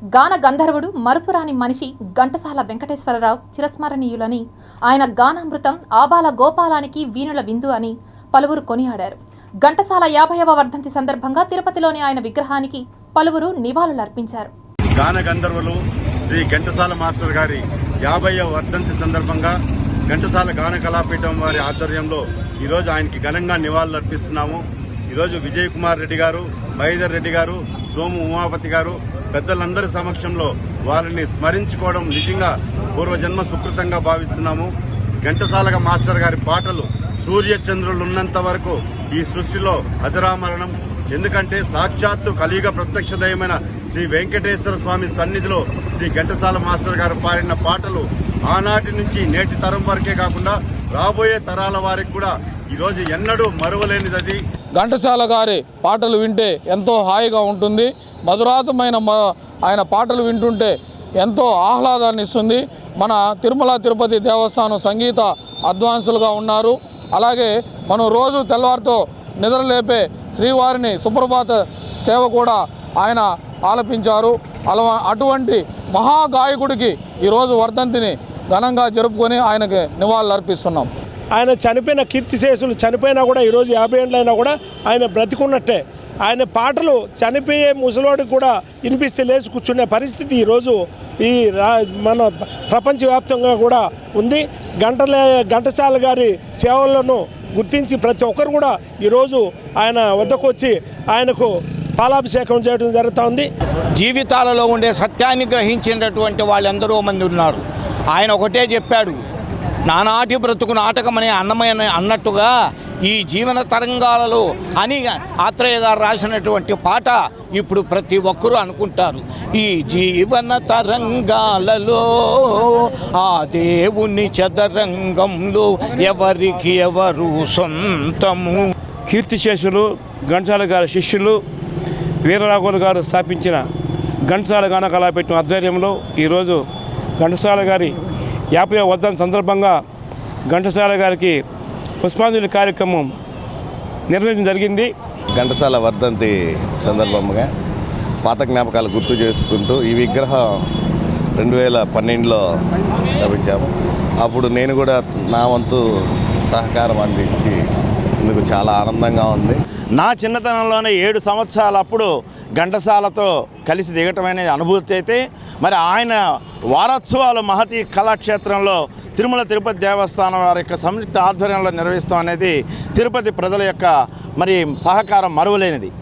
గాన గంధర్వుడు మరుపురాని మనిషి ఘంటసాల వెంకటేశ్వరరావు చిరస్మరణీయులని, ఆయన గానామృతం ఆబాల గోపాలానికి వీణుల విందు అని పలువురు కొనియాడారు. ఘంటసాల 50వ వర్ధంతి సందర్భంగా తిరుపతిలోని ఆయన విగ్రహానికి పలువురు నివాళులర్పించారు. గాన గంధర్వులు శ్రీ ఘంటసాల మాస్టర్ గారి 50వ వర్ధంతి సందర్భంగా ఘంటసాల గాన కళాపీఠం వారి ఆధ్వర్యంలో ఈరోజు ఆయనకి ఘనంగా నివాళులర్పిస్తున్నాము. ఈరోజు విజయ్ కుమార్ రెడ్డి గారు, మహేందర్ రెడ్డి గారు, సోము ఉమాపతి గారు పెద్దలందరి సమక్షంలో వారిని స్మరించుకోవడం నిజంగా పూర్వజన్మ సుకృతంగా భావిస్తున్నాము. ఘంటసాల మాస్టర్ గారి పాటలు సూర్యచంద్రులున్నంత వరకు ఈ సృష్టిలో అజరామరణం. ఎందుకంటే సాక్షాత్తు కలియుగ ప్రత్యక్ష దైవమైన శ్రీ వెంకటేశ్వర స్వామి సన్నిధిలో శ్రీ ఘంటసాల మాస్టర్ గారు పాడిన పాటలు ఆనాటి నుంచి నేటి తరం వరకే కాకుండా రాబోయే తరాల వారికి కూడా ఈరోజు ఎన్నడూ మరువలేనిది. ఘంటసాల గారి పాటలు వింటే ఎంతో హాయిగా ఉంటుంది. మధురాతమైన ఆయన పాటలు వింటుంటే ఎంతో ఆహ్లాదాన్ని ఇస్తుంది. మన తిరుమల తిరుపతి దేవస్థానం సంగీత అధ్వాన్సులుగా ఉన్నారు. అలాగే మనం రోజు తెల్లవారితో నిద్రలేపే శ్రీవారిని సుప్రభాత సేవ కూడా ఆయన ఆలపించారు. అటువంటి మహాగాయకుడికి ఈరోజు వర్ధంతిని ఘనంగా జరుపుకొని ఆయనకి నివాళులర్పిస్తున్నాం. ఆయన చనిపోయిన కీర్తిశేషులు చనిపోయినా కూడా ఈరోజు 50 ఏళ్ళైనా కూడా ఆయన బ్రతికున్నట్టే. ఆయన పాటలు చనిపోయే ముసలోడికి కూడా వినిపిస్తే లేచి కూర్చునే పరిస్థితి ఈరోజు ఈ మన ప్రపంచవ్యాప్తంగా కూడా ఉంది. ఘంటసాల గారి సేవలను గుర్తించి ప్రతి ఒక్కరు కూడా ఈరోజు ఆయన వద్దకు వచ్చి ఆయనకు పాలాభిషేకం చేయడం జరుగుతోంది. జీవితాలలో ఉండే సత్యాన్ని గ్రహించినటువంటి వాళ్ళందరూ మంది ఉన్నారు. ఆయన ఒకటే చెప్పాడు, నానాటి బ్రతుకు నాటకమనే అన్నమైన అన్నట్టుగా ఈ జీవన తరంగాలలో అని ఆత్రేయ గారు రాసినటువంటి పాట ఇప్పుడు ప్రతి ఒక్కరూ అనుకుంటారు. ఈ జీవన తరంగాలలో ఆ దేవుని చదరంగంలో ఎవరికి ఎవరు సొంతము. కీర్తిశేషులు ఘంటసాల గారి శిష్యులు వీరరాఘవులు గారు స్థాపించిన ఘంటసాల గాన కళాపీఠం ఆధ్వర్యంలో ఈరోజు ఘంటసాల గారి 50వ వర్ధంతి సందర్భంగా ఘంటసాల గారికి పుష్పాంజలి కార్యక్రమం నిర్వహించడం జరిగింది. ఘంటసాల వర్ధంతి సందర్భంగా పాత జ్ఞాపకాలు గుర్తు చేసుకుంటూ ఈ విగ్రహం 2012లో స్థాపించాము. అప్పుడు నేను కూడా నా వంతు సహకారం అందించి ఇందుకు చాలా ఆనందంగా ఉంది. నా చిన్నతనంలోనే 7 సంవత్సరాలప్పుడు ఘంటసాలతో కలిసి దిగటం అనేది అనుభూతి అయితే, మరి ఆయన వారోత్సవాలు మహతి కళాక్షేత్రంలో తిరుమల తిరుపతి దేవస్థానం వారి యొక్క సంయుక్త ఆధ్వర్యంలో నిర్వహిస్తాం అనేది తిరుపతి ప్రజల యొక్క మరి సహకారం మరువలేనిది.